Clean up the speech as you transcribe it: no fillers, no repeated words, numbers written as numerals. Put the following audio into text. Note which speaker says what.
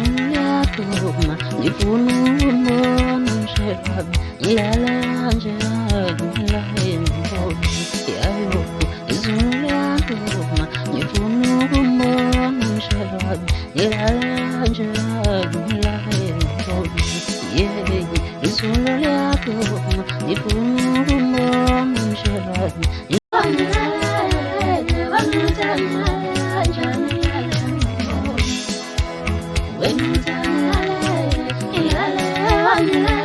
Speaker 1: Zunyatuma Jifunumon Sherab Ilalanjad Milaimon Yayo Zunyatuma Jifunumon Sherab Ilalanjad Milaimon Yay Zunyatuma Jifunumon Sherab When